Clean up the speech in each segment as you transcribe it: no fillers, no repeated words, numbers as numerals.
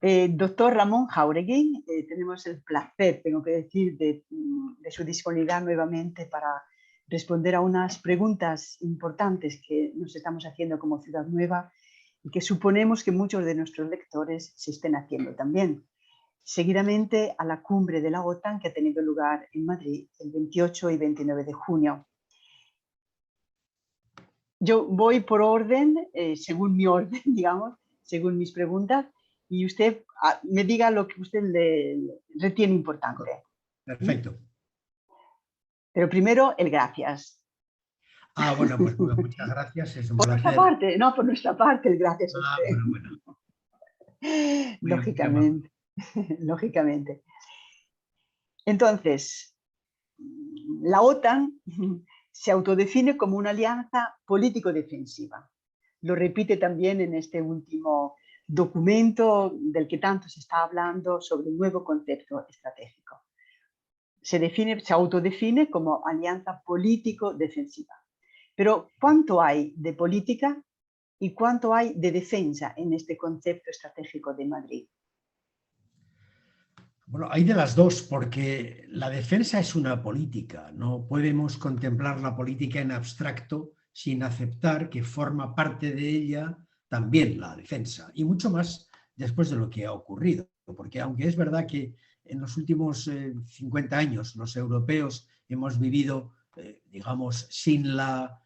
Doctor Ramón Jáuregui, tenemos el placer, tengo que decir, de su disponibilidad nuevamente para responder a unas preguntas importantes que nos estamos haciendo como Ciudad Nueva y que suponemos que muchos de nuestros lectores se estén haciendo también. Seguidamente a la cumbre de la OTAN que ha tenido lugar en Madrid el 28 y 29 de junio. Yo voy por orden, según mi orden, digamos, según mis preguntas, y usted me diga lo que usted le retiene importante. Perfecto. Pero primero, el gracias. Bueno, pues muchas gracias, es un Por placer. nuestra parte, no, por nuestra parte, el gracias a usted. Bueno. Lógicamente, lógicamente. Entonces, la OTAN se autodefine como una alianza político-defensiva. Lo repite también en este último documento del que tanto se está hablando sobre un nuevo concepto estratégico. Se autodefine como alianza político-defensiva. Pero ¿cuánto hay de política y cuánto hay de defensa en este concepto estratégico de Madrid? Bueno, hay de las dos, porque la defensa es una política. No podemos contemplar la política en abstracto sin aceptar que forma parte de ella también la defensa, y mucho más después de lo que ha ocurrido. Porque aunque es verdad que en los últimos 50 años los europeos hemos vivido, digamos, sin la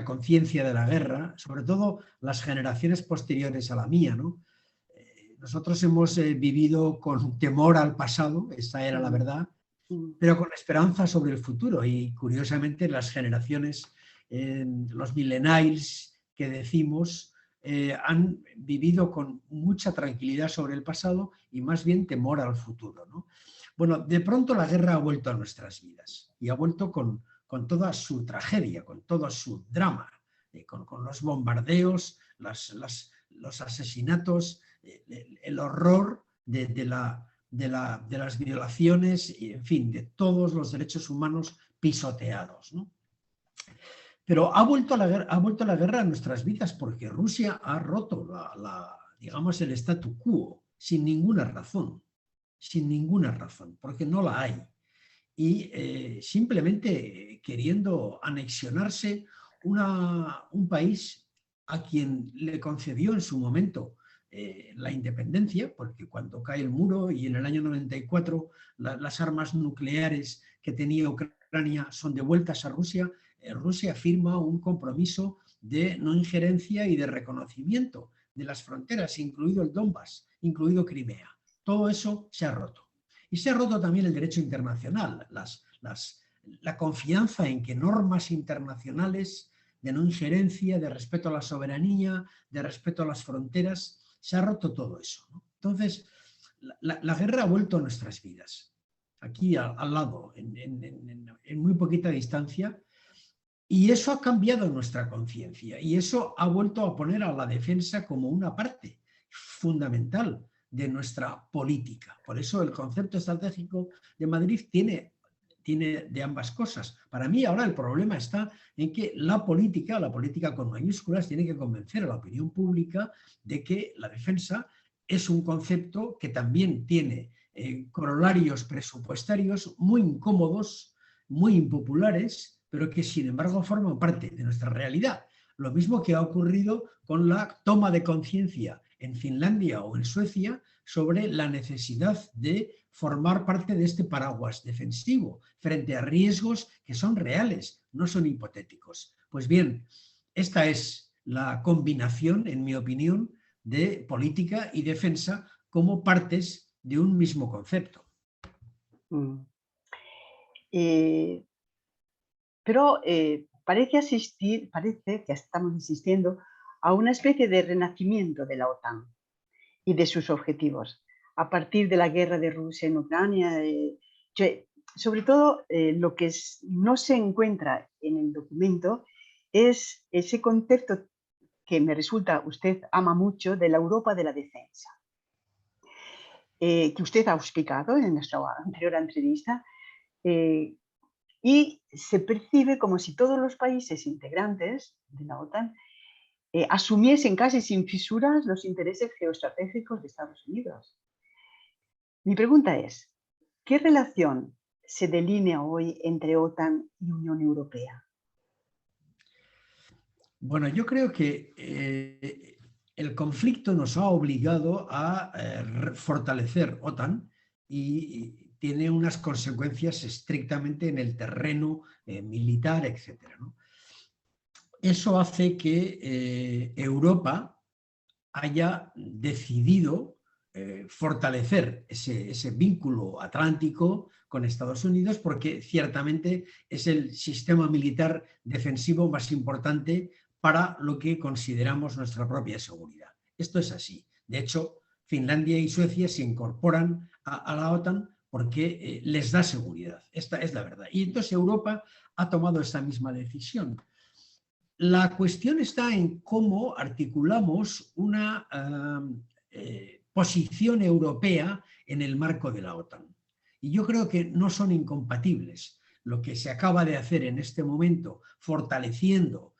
conciencia de la guerra, sobre todo las generaciones posteriores a la mía, ¿no? Nosotros hemos vivido con temor al pasado, esa era la verdad, pero con esperanza sobre el futuro. Y curiosamente las generaciones, los millennials que decimos, han vivido con mucha tranquilidad sobre el pasado y más bien temor al futuro, ¿no? Bueno, de pronto la guerra ha vuelto a nuestras vidas y ha vuelto con toda su tragedia, con todo su drama, con los bombardeos, los asesinatos, el horror de las violaciones y, en fin, de todos los derechos humanos pisoteados, ¿no? Pero ha vuelto la guerra a nuestras vidas porque Rusia ha roto digamos, el statu quo sin ninguna razón, porque no la hay. Y simplemente queriendo anexionarse un país a quien le concedió en su momento la independencia, porque cuando cae el muro y en el año 94 las armas nucleares que tenía Ucrania son devueltas a Rusia, Rusia firma un compromiso de no injerencia y de reconocimiento de las fronteras, incluido el Donbass, incluido Crimea. Todo eso se ha roto. Y se ha roto también el derecho internacional, la confianza en que normas internacionales de no injerencia, de respeto a la soberanía, de respeto a las fronteras, se ha roto todo eso, ¿no? Entonces, la guerra ha vuelto a nuestras vidas, aquí al lado, en muy poquita distancia, y eso ha cambiado nuestra conciencia y eso ha vuelto a poner a la defensa como una parte fundamental de nuestra política. Por eso el concepto estratégico de Madrid tiene de ambas cosas. Para mí ahora el problema está en que la política con mayúsculas, tiene que convencer a la opinión pública de que la defensa es un concepto que también tiene corolarios presupuestarios muy incómodos, muy impopulares, pero que sin embargo forman parte de nuestra realidad. Lo mismo que ha ocurrido con la toma de conciencia en Finlandia o en Suecia sobre la necesidad de formar parte de este paraguas defensivo frente a riesgos que son reales, no son hipotéticos. Pues bien, esta es la combinación, en mi opinión, de política y defensa como partes de un mismo concepto. Pero parece que estamos asistiendo a una especie de renacimiento de la OTAN y de sus objetivos. A partir de la guerra de Rusia en Ucrania, sobre todo lo que no se encuentra en el documento es ese concepto que me resulta, usted ama mucho, de la Europa de la defensa, que usted ha explicado en nuestra anterior entrevista, y se percibe como si todos los países integrantes de la OTAN asumiesen casi sin fisuras los intereses geoestratégicos de Estados Unidos. Mi pregunta es, ¿qué relación se delinea hoy entre OTAN y Unión Europea? Bueno, yo creo que el conflicto nos ha obligado a fortalecer OTAN y tiene unas consecuencias estrictamente en el terreno militar, etc., ¿no? Eso hace que Europa haya decidido fortalecer ese vínculo atlántico con Estados Unidos, porque ciertamente es el sistema militar defensivo más importante para lo que consideramos nuestra propia seguridad. Esto es así. De hecho, Finlandia y Suecia se incorporan a la OTAN porque les da seguridad. Esta es la verdad. Y entonces Europa ha tomado esta misma decisión. La cuestión está en cómo articulamos una posición europea en el marco de la OTAN. Y yo creo que no son incompatibles. Lo que se acaba de hacer en este momento, fortaleciendo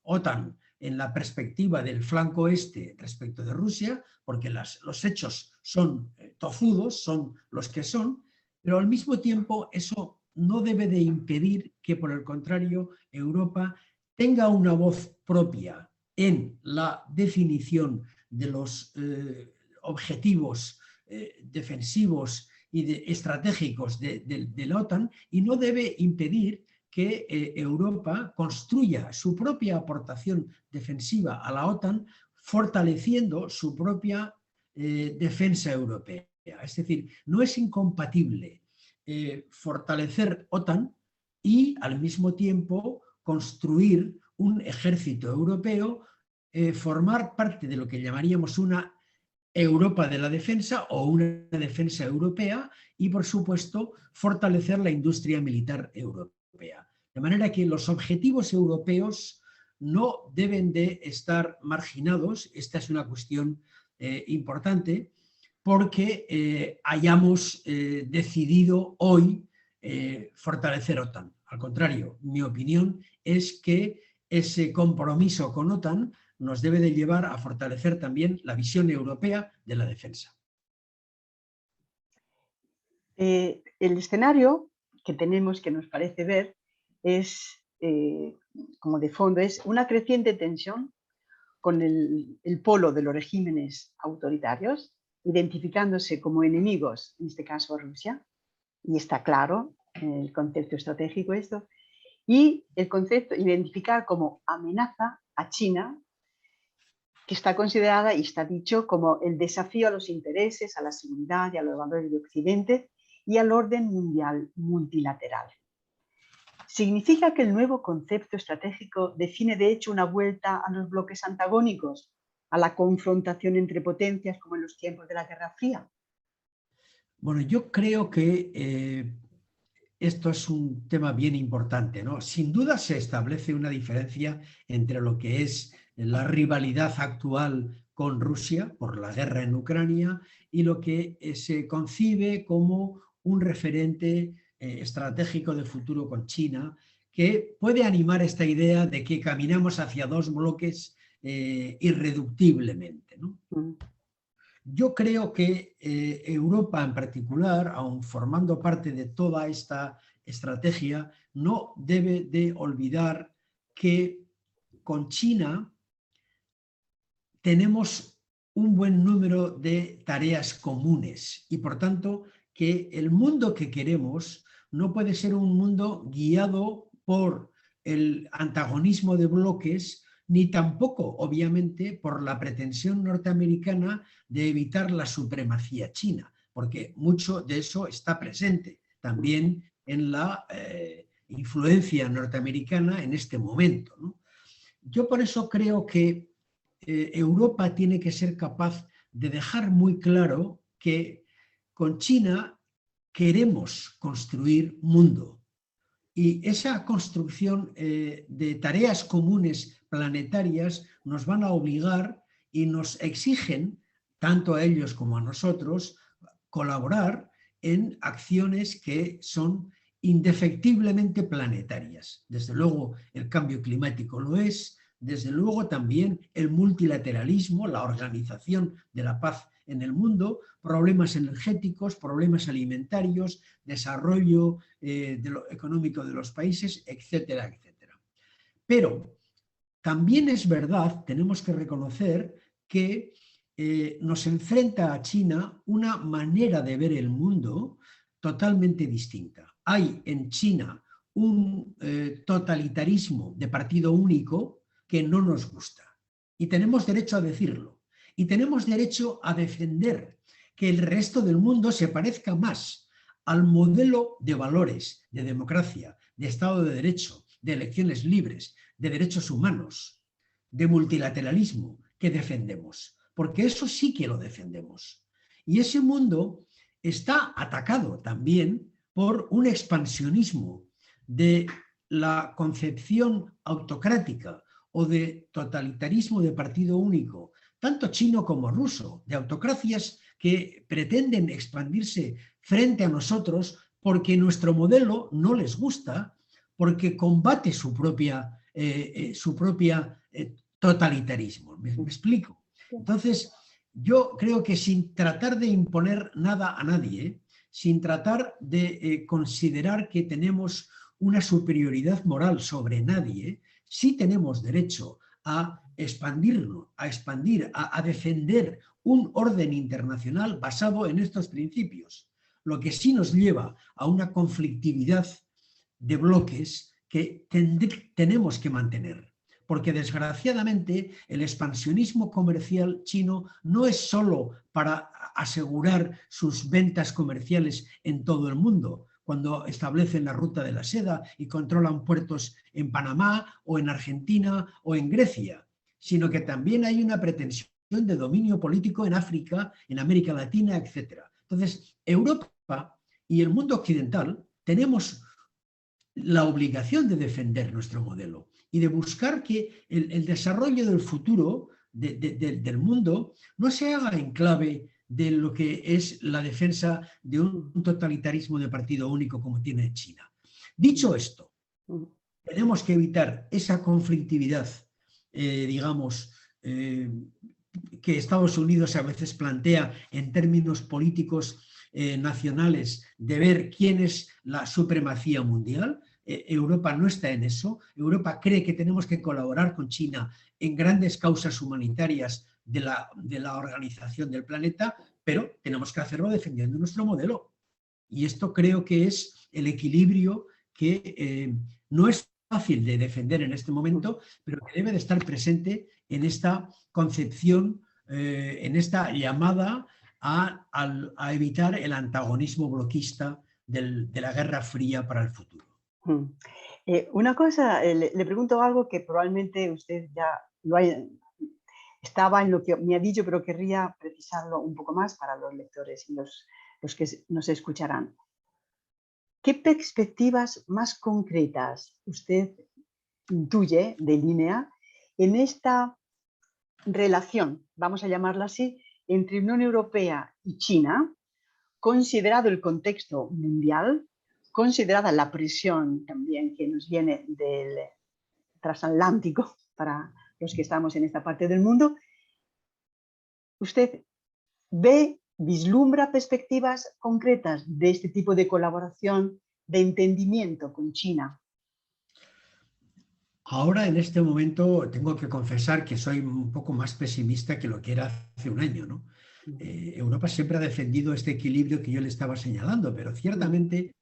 OTAN en la perspectiva del flanco este respecto de Rusia, porque los hechos son tozudos, son los que son, pero al mismo tiempo eso no debe de impedir que, por el contrario, Europa tenga una voz propia en la definición de los objetivos defensivos y estratégicos de la OTAN, y no debe impedir que Europa construya su propia aportación defensiva a la OTAN, fortaleciendo su propia defensa europea. Es decir, no es incompatible fortalecer OTAN y al mismo tiempo construir un ejército europeo, formar parte de lo que llamaríamos una Europa de la defensa o una defensa europea y, por supuesto, fortalecer la industria militar europea. De manera que los objetivos europeos no deben de estar marginados. Esta es una cuestión importante porque hayamos decidido hoy fortalecer OTAN. Al contrario, mi opinión es que ese compromiso con OTAN nos debe de llevar a fortalecer también la visión europea de la defensa. El escenario que tenemos, que nos parece ver, es, como de fondo, es una creciente tensión con el polo de los regímenes autoritarios, identificándose como enemigos, en este caso a Rusia, y está claro el concepto estratégico esto, y el concepto identificar como amenaza a China, que está considerada y está dicho como el desafío a los intereses, a la seguridad y a los valores de Occidente y al orden mundial multilateral. ¿Significa que el nuevo concepto estratégico define de hecho una vuelta a los bloques antagónicos, a la confrontación entre potencias como en los tiempos de la Guerra Fría? Bueno, yo creo que esto es un tema bien importante, ¿no? Sin duda se establece una diferencia entre lo que es la rivalidad actual con Rusia por la guerra en Ucrania y lo que se concibe como un referente estratégico de futuro con China, que puede animar esta idea de que caminamos hacia dos bloques irreductiblemente, ¿no? Yo creo que Europa en particular, aun formando parte de toda esta estrategia, no debe de olvidar que con China tenemos un buen número de tareas comunes y, por tanto, que el mundo que queremos no puede ser un mundo guiado por el antagonismo de bloques, ni tampoco, obviamente, por la pretensión norteamericana de evitar la supremacía china, porque mucho de eso está presente también en la influencia norteamericana en este momento, ¿no? Yo por eso creo que Europa tiene que ser capaz de dejar muy claro que con China queremos construir mundo. Y esa construcción de tareas comunes planetarias nos van a obligar y nos exigen, tanto a ellos como a nosotros, colaborar en acciones que son indefectiblemente planetarias. Desde luego, el cambio climático lo es, desde luego también el multilateralismo, la organización de la paz en el mundo, problemas energéticos, problemas alimentarios, desarrollo económico de los países, etcétera, etcétera. Pero también es verdad, tenemos que reconocer que nos enfrenta a China una manera de ver el mundo totalmente distinta. Hay en China un totalitarismo de partido único que no nos gusta. Y tenemos derecho a decirlo. Y tenemos derecho a defender que el resto del mundo se parezca más al modelo de valores, de democracia, de Estado de Derecho, de elecciones libres, de derechos humanos, de multilateralismo que defendemos. Porque eso sí que lo defendemos. Y ese mundo está atacado también por un expansionismo de la concepción autocrática o de totalitarismo de partido único, tanto chino como ruso, de autocracias que pretenden expandirse frente a nosotros porque nuestro modelo no les gusta, porque combate su propia totalitarismo. ¿Me explico? Entonces, yo creo que sin tratar de imponer nada a nadie, sin tratar de considerar que tenemos una superioridad moral sobre nadie, sí tenemos derecho a expandirnos, a defender un orden internacional basado en estos principios, lo que sí nos lleva a una conflictividad de bloques que tenemos que mantener. Porque desgraciadamente el expansionismo comercial chino no es solo para asegurar sus ventas comerciales en todo el mundo, cuando establecen la ruta de la seda y controlan puertos en Panamá o en Argentina o en Grecia, sino que también hay una pretensión de dominio político en África, en América Latina, etc. Entonces, Europa y el mundo occidental tenemos la obligación de defender nuestro modelo y de buscar que el desarrollo del futuro del mundo no se haga en clave de lo que es la defensa de un totalitarismo de partido único como tiene China. Dicho esto, tenemos que evitar esa conflictividad, digamos, que Estados Unidos a veces plantea en términos políticos nacionales de ver quién es la supremacía mundial. Europa no está en eso. Europa cree que tenemos que colaborar con China en grandes causas humanitarias de la organización del planeta, pero tenemos que hacerlo defendiendo nuestro modelo. Y esto creo que es el equilibrio que no es fácil de defender en este momento, pero que debe de estar presente en esta concepción, en esta llamada a evitar el antagonismo bloquista de la Guerra Fría para el futuro. Una cosa, le pregunto algo que probablemente usted ya estaba en lo que me ha dicho, pero querría precisarlo un poco más para los lectores y los que nos escucharán. ¿Qué perspectivas más concretas usted intuye, delinea, en esta relación, vamos a llamarla así, entre Unión Europea y China, considerado el contexto mundial, considerada la presión también que nos viene del transatlántico para los que estamos en esta parte del mundo? ¿Usted vislumbra perspectivas concretas de este tipo de colaboración, de entendimiento con China? Ahora, en este momento, tengo que confesar que soy un poco más pesimista que lo que era hace un año, ¿no? Europa siempre ha defendido este equilibrio que yo le estaba señalando, pero ciertamente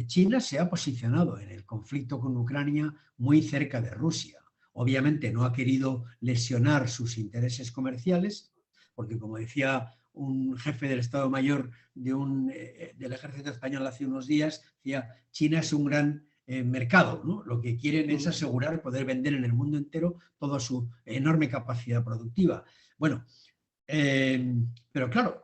China se ha posicionado en el conflicto con Ucrania muy cerca de Rusia. Obviamente no ha querido lesionar sus intereses comerciales, porque como decía un jefe del Estado Mayor del Ejército Español hace unos días, decía, China es un gran mercado, ¿no? Lo que quieren es asegurar poder vender en el mundo entero toda su enorme capacidad productiva. Bueno, pero claro,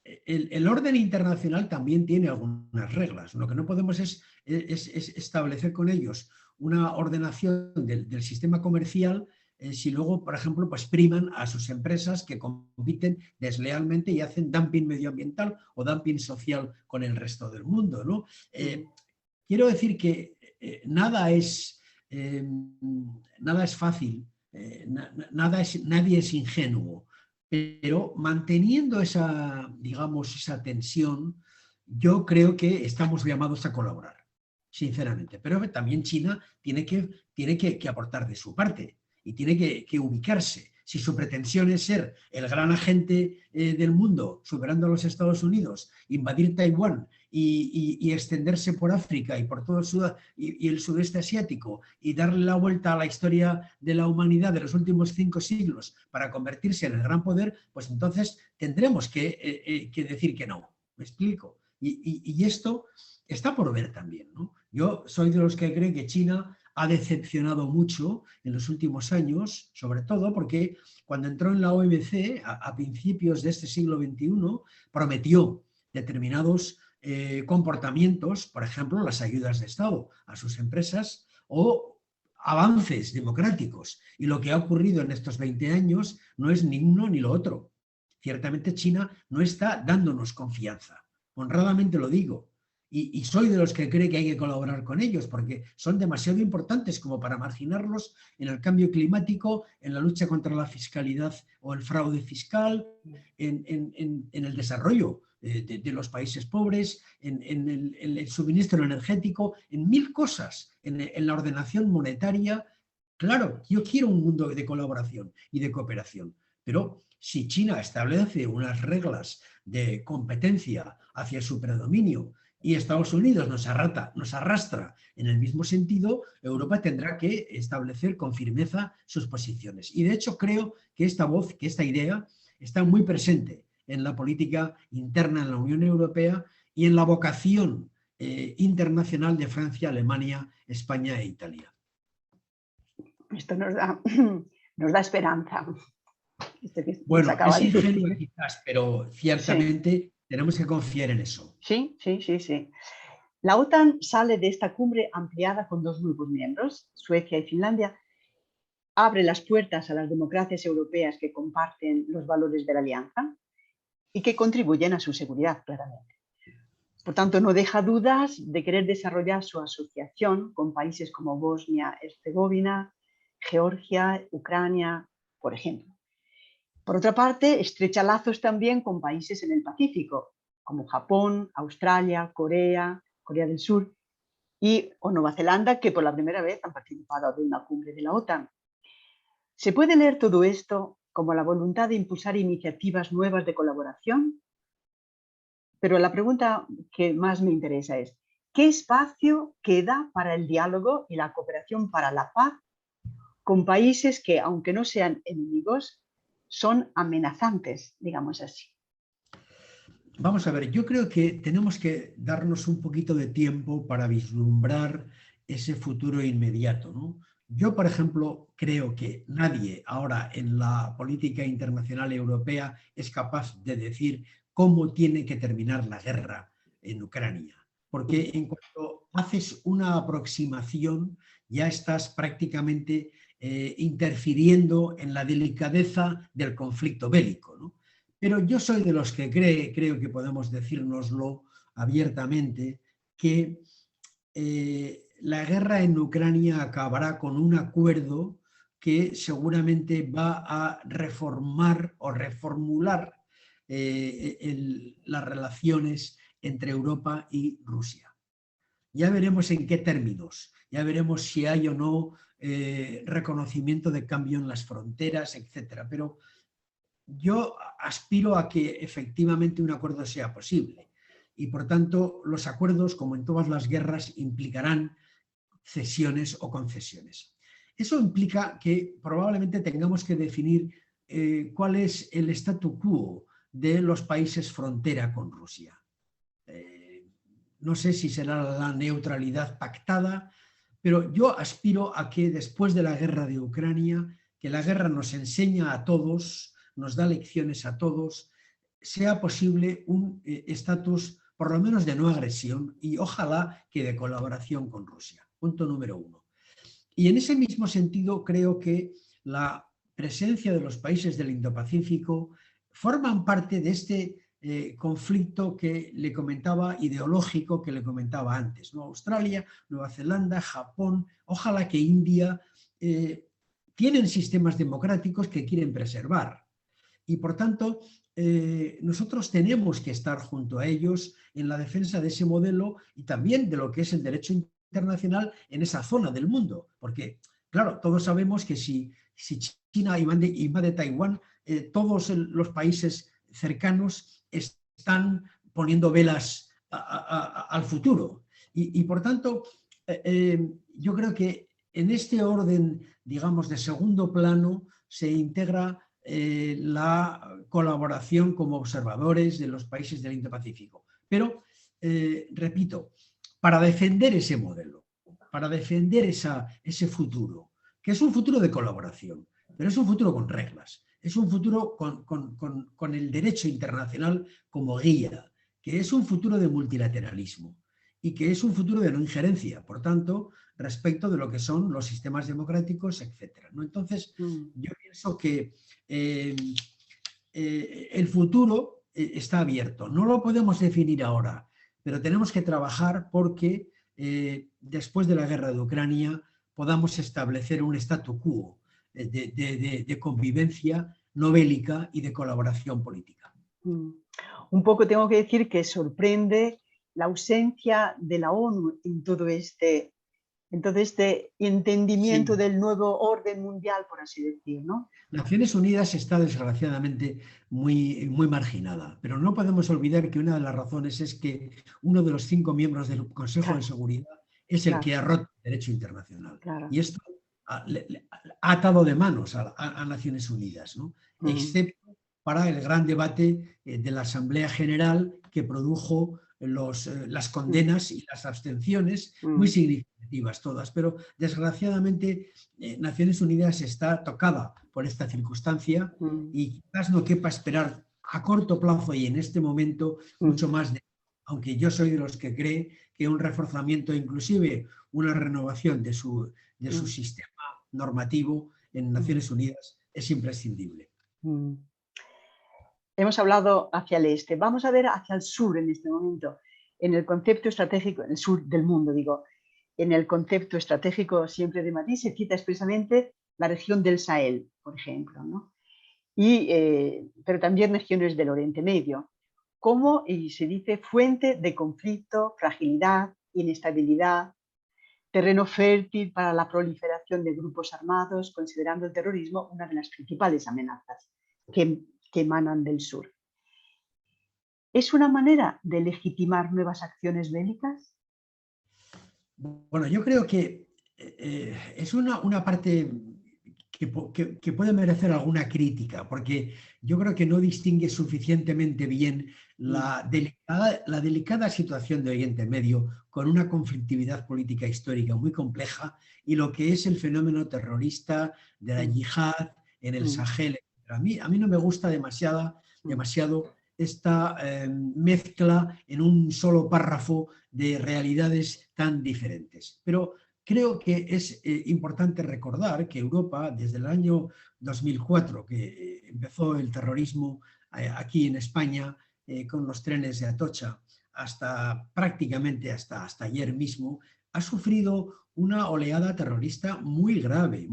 el orden internacional también tiene algunas reglas. Lo que no podemos es establecer con ellos una ordenación del sistema comercial si luego, por ejemplo, pues priman a sus empresas que compiten deslealmente y hacen dumping medioambiental o dumping social con el resto del mundo, ¿no? Quiero decir que nada es fácil nadie es ingenuo, pero manteniendo esa, digamos, esa tensión, yo creo que estamos llamados a colaborar, sinceramente. Pero también China tiene que aportar de su parte y tiene que ubicarse. Si su pretensión es ser el gran agente del mundo, superando a los Estados Unidos, invadir Taiwán y extenderse por África y por todo el sudeste asiático y darle la vuelta a la historia de la humanidad de los últimos 5 siglos para convertirse en el gran poder, pues entonces tendremos que decir que no. ¿Me explico? Y esto está por ver también, ¿no? Yo soy de los que creen que China ha decepcionado mucho en los últimos años, sobre todo porque cuando entró en la OMC a principios de este siglo XXI prometió determinados comportamientos, por ejemplo, las ayudas de Estado a sus empresas o avances democráticos. Y lo que ha ocurrido en estos 20 años no es ni uno ni lo otro. Ciertamente China no está dándonos confianza, honradamente lo digo. Y soy de los que cree que hay que colaborar con ellos porque son demasiado importantes como para marginarlos en el cambio climático, en la lucha contra la fiscalidad o el fraude fiscal, en el desarrollo de los países pobres, en el suministro energético, en 1000 cosas, en la ordenación monetaria. Claro, yo quiero un mundo de colaboración y de cooperación, pero si China establece unas reglas de competencia hacia su predominio y Estados Unidos nos arrastra en el mismo sentido, Europa tendrá que establecer con firmeza sus posiciones. Y de hecho creo que esta voz, que esta idea está muy presente en la política interna en la Unión Europea y en la vocación internacional de Francia, Alemania, España e Italia. Esto nos da esperanza. Bueno, es ingenuo quizás, pero ciertamente sí, tenemos que confiar en eso. Sí. La OTAN sale de esta cumbre ampliada con 2 nuevos miembros, Suecia y Finlandia. Abre las puertas a las democracias europeas que comparten los valores de la alianza y que contribuyen a su seguridad, claramente. Por tanto, no deja dudas de querer desarrollar su asociación con países como Bosnia-Herzegovina, Georgia, Ucrania, por ejemplo. Por otra parte, estrecha lazos también con países en el Pacífico, como Japón, Australia, Corea del Sur o Nueva Zelanda, que por la primera vez han participado de una cumbre de la OTAN. ¿Se puede leer todo esto como la voluntad de impulsar iniciativas nuevas de colaboración? Pero la pregunta que más me interesa es, ¿qué espacio queda para el diálogo y la cooperación para la paz con países que, aunque no sean enemigos, son amenazantes, digamos así? Vamos a ver, yo creo que tenemos que darnos un poquito de tiempo para vislumbrar ese futuro inmediato, ¿no? Yo, por ejemplo, creo que nadie ahora en la política internacional europea es capaz de decir cómo tiene que terminar la guerra en Ucrania, porque en cuanto haces una aproximación ya estás prácticamente interfiriendo en la delicadeza del conflicto bélico, ¿no? Pero yo soy de los que creo que podemos decírnoslo abiertamente, que la guerra en Ucrania acabará con un acuerdo que seguramente va a reformar o reformular las relaciones entre Europa y Rusia. Ya veremos en qué términos, ya veremos si hay o no reconocimiento de cambio en las fronteras, etcétera. Pero yo aspiro a que efectivamente un acuerdo sea posible y, por tanto, los acuerdos, como en todas las guerras, implicarán cesiones o concesiones. Eso implica que probablemente tengamos que definir cuál es el statu quo de los países frontera con Rusia. No sé si será la neutralidad pactada, pero yo aspiro a que después de la guerra de Ucrania, que la guerra nos enseña a todos, nos da lecciones a todos, sea posible un estatus por lo menos de no agresión y ojalá que de colaboración con Rusia. Punto número 1. Y en ese mismo sentido creo que la presencia de los países del Indo-Pacífico forman parte de este conflicto que le comentaba, ideológico que le comentaba antes, ¿no? Australia, Nueva Zelanda, Japón, ojalá que India tienen sistemas democráticos que quieren preservar. Y por tanto, nosotros tenemos que estar junto a ellos en la defensa de ese modelo y también de lo que es el derecho internacional en esa zona del mundo. Porque, claro, todos sabemos que si China invade Taiwán, todos los países cercanos están poniendo velas al futuro. Y por tanto, yo creo que en este orden, digamos, de segundo plano se integra la colaboración como observadores de los países del Indo-Pacífico. Pero, repito, para defender ese modelo, para defender ese futuro, que es un futuro de colaboración, pero es un futuro con reglas, es un futuro con el derecho internacional como guía, que es un futuro de multilateralismo y que es un futuro de no injerencia, por tanto, respecto de lo que son los sistemas democráticos, etc. ¿no? Entonces, yo pienso que el futuro está abierto. No lo podemos definir ahora, pero tenemos que trabajar porque después de la guerra de Ucrania podamos establecer un statu quo de convivencia no bélica y de colaboración política. Un poco tengo que decir que sorprende la ausencia de la ONU en todo este entendimiento del nuevo orden mundial, por así decir, ¿no? Naciones Unidas está desgraciadamente muy marginada, pero no podemos olvidar que una de las razones es que uno de los 5 miembros del Consejo de Seguridad es el que ha roto el derecho internacional. Y esto ha atado de manos a Naciones Unidas, ¿no? Excepto para el gran debate de la Asamblea General que produjo las condenas y las abstenciones muy significativas todas, pero desgraciadamente Naciones Unidas está tocada por esta circunstancia y quizás no quepa esperar a corto plazo y en este momento mucho más aunque yo soy de los que cree que un reforzamiento, inclusive una renovación de su sistema normativo en Naciones Unidas es imprescindible. Hemos hablado hacia el este, vamos a ver hacia el sur en este momento, en el concepto estratégico, en el sur del mundo, digo, en el concepto estratégico siempre de Madrid se cita expresamente la región del Sahel, por ejemplo, ¿no? Pero también regiones del Oriente Medio, como, y se dice, fuente de conflicto, fragilidad, inestabilidad, terreno fértil para la proliferación de grupos armados, considerando el terrorismo una de las principales amenazas que emanan del sur. ¿Es una manera de legitimar nuevas acciones bélicas? Bueno, yo creo que es una parte que puede merecer alguna crítica, porque yo creo que no distingue suficientemente bien la delicada situación de Oriente Medio con una conflictividad política histórica muy compleja y lo que es el fenómeno terrorista de la yihad en el Sahel. A mí no me gusta demasiado esta mezcla en un solo párrafo de realidades tan diferentes. Pero creo que es importante recordar que Europa, desde el año 2004, que empezó el terrorismo aquí en España con los trenes de Atocha, hasta prácticamente hasta ayer mismo, ha sufrido una oleada terrorista muy grave,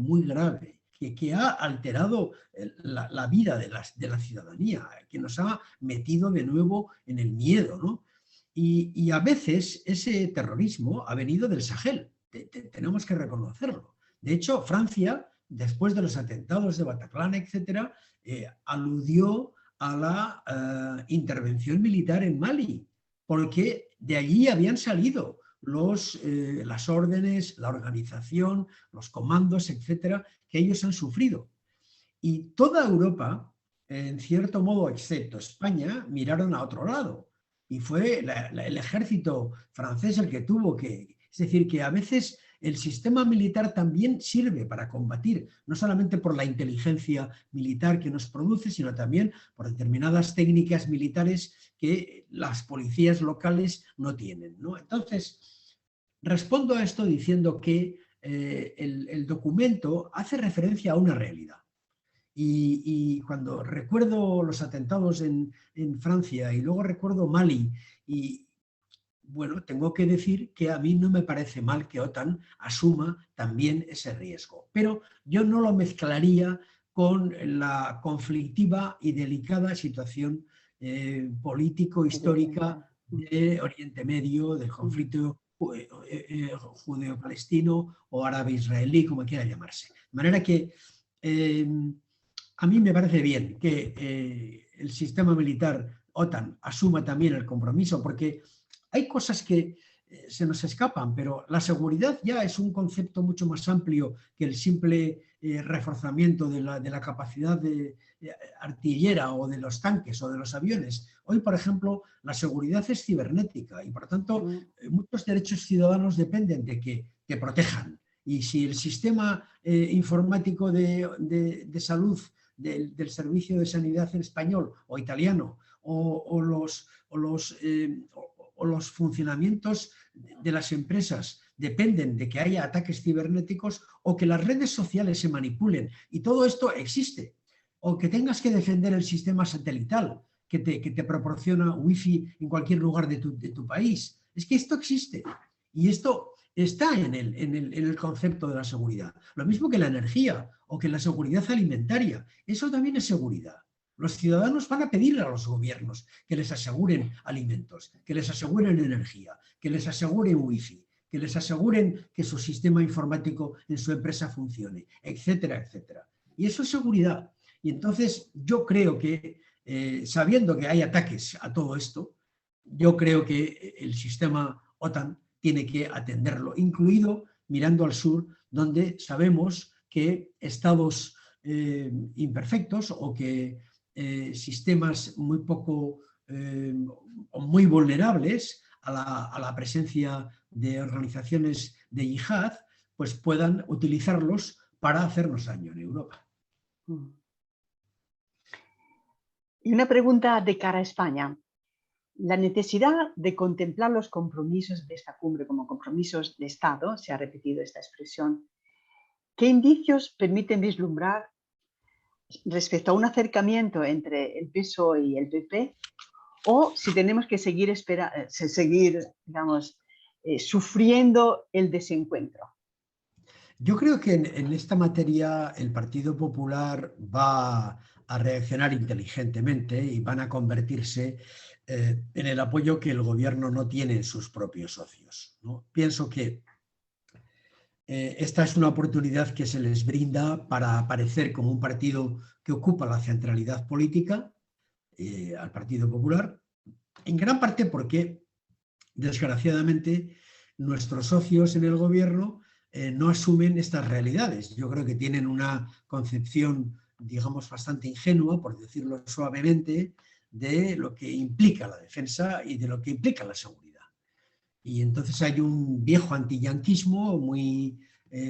que ha alterado la vida de la ciudadanía, que nos ha metido de nuevo en el miedo, ¿no? Y a veces ese terrorismo ha venido del Sahel, tenemos que reconocerlo. De hecho, Francia, después de los atentados de Bataclan, etc., aludió a la intervención militar en Mali, porque de allí habían salido las órdenes, la organización, los comandos, etcétera, que ellos han sufrido. Y toda Europa, en cierto modo, excepto España, miraron a otro lado. Y fue el ejército francés el que tuvo que... Es decir, que a veces el sistema militar también sirve para combatir, no solamente por la inteligencia militar que nos produce, sino también por determinadas técnicas militares que las policías locales no tienen, ¿no? Entonces, respondo a esto diciendo que el documento hace referencia a una realidad. Y cuando recuerdo los atentados en Francia y luego recuerdo Mali y bueno, tengo que decir que a mí no me parece mal que OTAN asuma también ese riesgo, pero yo no lo mezclaría con la conflictiva y delicada situación político-histórica Oriental. de Oriente Medio, del conflicto judeo-palestino o árabe-israelí, como quiera llamarse. De manera que a mí me parece bien que el sistema militar OTAN asuma también el compromiso, porque hay cosas que se nos escapan, pero la seguridad ya es un concepto mucho más amplio que el simple reforzamiento de la capacidad artillera o de los tanques o de los aviones. Hoy, por ejemplo, la seguridad es cibernética y, por tanto, muchos derechos ciudadanos dependen de que te protejan. Y si el sistema informático de salud del Servicio de Sanidad en español o italiano o los funcionamientos de las empresas dependen de que haya ataques cibernéticos o que las redes sociales se manipulen, y todo esto existe, o que tengas que defender el sistema satelital que te proporciona wifi en cualquier lugar de tu país. Es que esto existe y esto está en el concepto de la seguridad. Lo mismo que la energía o que la seguridad alimentaria. Eso también es seguridad. Los ciudadanos van a pedirle a los gobiernos que les aseguren alimentos, que les aseguren energía, que les aseguren wifi, que les aseguren que su sistema informático en su empresa funcione, etcétera, etcétera. Y eso es seguridad. Y entonces yo creo que, sabiendo que hay ataques a todo esto, yo creo que el sistema OTAN tiene que atenderlo, incluido mirando al sur, donde sabemos que estados imperfectos o que sistemas muy poco o muy vulnerables a la presencia de organizaciones de yihad, pues puedan utilizarlos para hacernos daño en Europa. Y una pregunta de cara a España. La necesidad de contemplar los compromisos de esta cumbre como compromisos de Estado, se ha repetido esta expresión, ¿qué indicios permiten vislumbrar respecto a un acercamiento entre el PSOE y el PP? O si tenemos que seguir digamos, sufriendo el desencuentro. Yo creo que en esta materia el Partido Popular va a reaccionar inteligentemente y van a convertirse en el apoyo que el gobierno no tiene en sus propios socios, ¿no? Pienso que esta es una oportunidad que se les brinda para aparecer como un partido que ocupa la centralidad política al Partido Popular, en gran parte porque, desgraciadamente, nuestros socios en el gobierno no asumen estas realidades. Yo creo que tienen una concepción, digamos, bastante ingenua, por decirlo suavemente, de lo que implica la defensa y de lo que implica la seguridad. Y entonces hay un viejo antiyanquismo muy,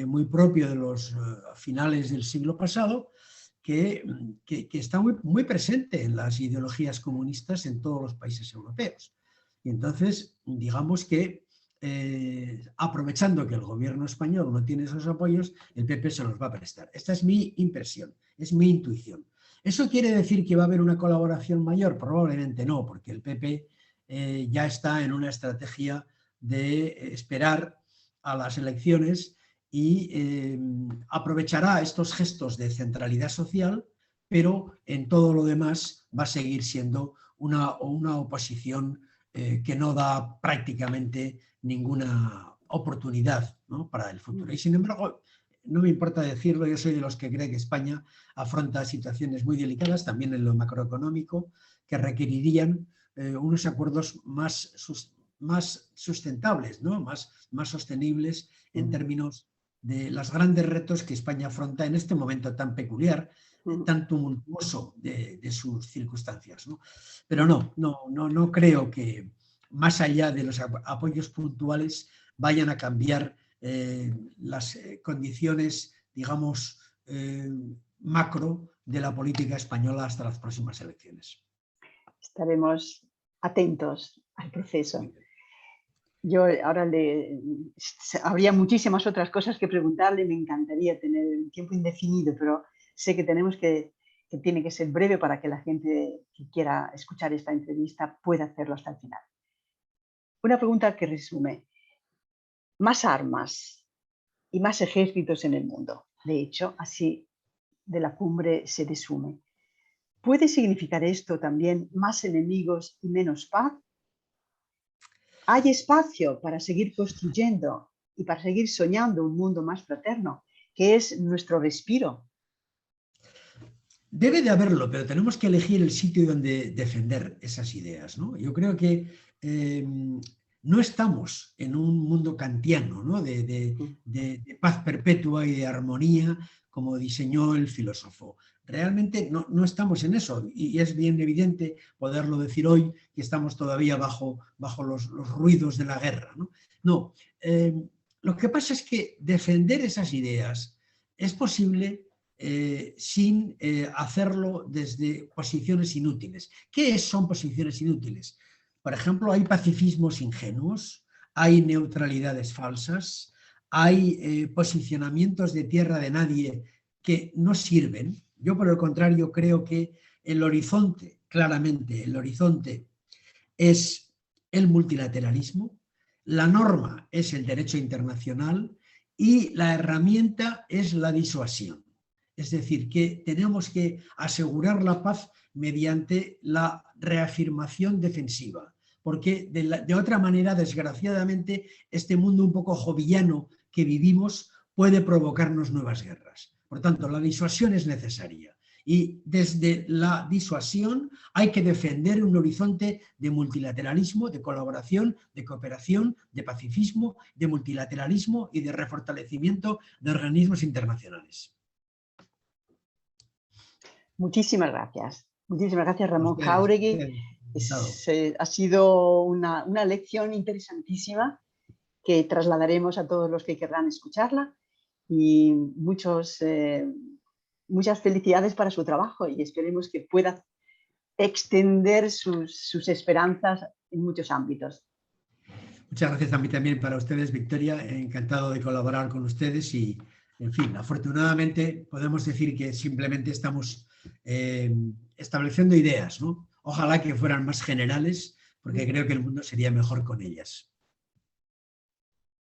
muy propio de los finales del siglo pasado, que está muy, muy presente en las ideologías comunistas en todos los países europeos. Y entonces, digamos que aprovechando que el gobierno español no tiene esos apoyos, el PP se los va a prestar. Esta es mi impresión, es mi intuición. ¿Eso quiere decir que va a haber una colaboración mayor? Probablemente no, porque el PP ya está en una estrategia de esperar a las elecciones y aprovechará estos gestos de centralidad social, pero en todo lo demás va a seguir siendo una oposición que no da prácticamente ninguna oportunidad, ¿no?, para el futuro. Y sin embargo, no me importa decirlo, yo soy de los que cree que España afronta situaciones muy delicadas, también en lo macroeconómico, que requerirían unos acuerdos más sustentables, ¿no?, más sostenibles en términos de los grandes retos que España afronta en este momento tan peculiar, tan tumultuoso de sus circunstancias, ¿no? Pero no creo que más allá de los apoyos puntuales vayan a cambiar las condiciones, digamos, macro de la política española hasta las próximas elecciones. Estaremos atentos al proceso. Yo ahora habría muchísimas otras cosas que preguntarle, me encantaría tener un tiempo indefinido, pero sé que tiene que ser breve para que la gente que quiera escuchar esta entrevista pueda hacerlo hasta el final. Una pregunta que resume. Más armas y más ejércitos en el mundo. De hecho, así de la cumbre se resume. ¿Puede significar esto también más enemigos y menos paz? ¿Hay espacio para seguir construyendo y para seguir soñando un mundo más fraterno, que es nuestro respiro? Debe de haberlo, pero tenemos que elegir el sitio donde defender esas ideas, ¿no? Yo creo que no estamos en un mundo kantiano, ¿no? de paz perpetua y de armonía como diseñó el filósofo. Realmente no estamos en eso y es bien evidente poderlo decir hoy que estamos todavía bajo los ruidos de la guerra. No, lo que pasa es que defender esas ideas es posible sin hacerlo desde posiciones inútiles. ¿Qué son posiciones inútiles? Por ejemplo, hay pacifismos ingenuos, hay neutralidades falsas, hay posicionamientos de tierra de nadie que no sirven. Yo, por el contrario, creo que el horizonte, claramente, el horizonte es el multilateralismo, la norma es el derecho internacional y la herramienta es la disuasión. Es decir, que tenemos que asegurar la paz mediante la reafirmación defensiva, porque de otra manera, desgraciadamente, este mundo un poco jovillano que vivimos puede provocarnos nuevas guerras. Por tanto, la disuasión es necesaria. Y desde la disuasión hay que defender un horizonte de multilateralismo, de colaboración, de cooperación, de pacifismo, de multilateralismo y de refortalecimiento de organismos internacionales. Muchísimas gracias. Muchísimas gracias, Ramón Ustedes, Jáuregui. Ha sido una lección interesantísima que trasladaremos a todos los que querrán escucharla y muchas felicidades para su trabajo y esperemos que pueda extender sus esperanzas en muchos ámbitos. Muchas gracias a mí también para ustedes, Victoria. Encantado de colaborar con ustedes y, en fin, afortunadamente podemos decir que simplemente estamos estableciendo ideas, ¿no? Ojalá que fueran más generales, porque creo que el mundo sería mejor con ellas.